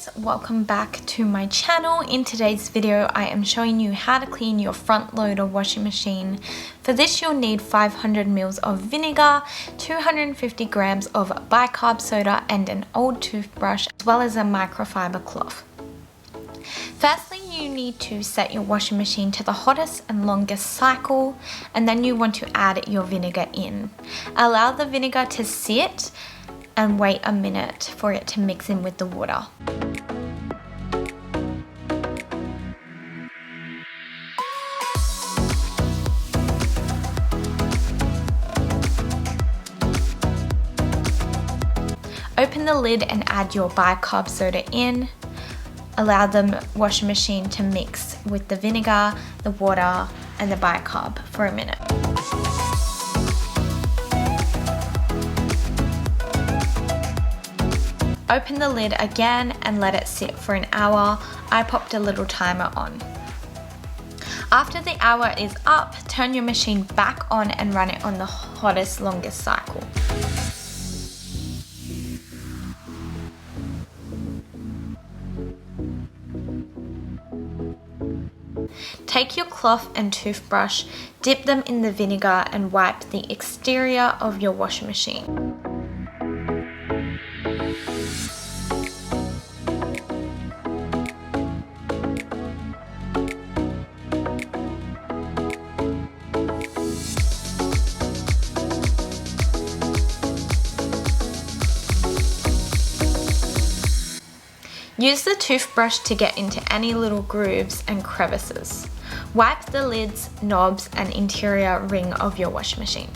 guys, welcome back to my channel. In today's video I am showing you how to clean your front loader washing machine. For this you'll need 500 ml of vinegar, 250 grams of bicarb soda and an old toothbrush as well as a microfiber cloth. Firstly, you need to set your washing machine to the hottest and longest cycle, and then you want to add your vinegar in. Allow the vinegar to sit and wait a minute for it to mix in with the water. Open the lid and add your bicarb soda in. Allow the washing machine to mix with the vinegar, the water and the bicarb for a minute. Open the lid again and let it sit for an hour. I popped a little timer on. After the hour is up, turn your machine back on and run it on the hottest, longest cycle. Take your cloth and toothbrush, dip them in the vinegar and wipe the exterior of your washing machine. Use the toothbrush to get into any little grooves and crevices. Wipe the lids, knobs and interior ring of your washing machine.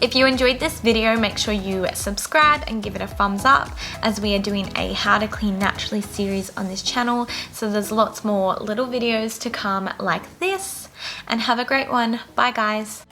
If you enjoyed this video, make sure you subscribe and give it a thumbs up, as we are doing a how to clean naturally series on this channel. So there's lots more little videos to come like this, and have a great one. Bye guys.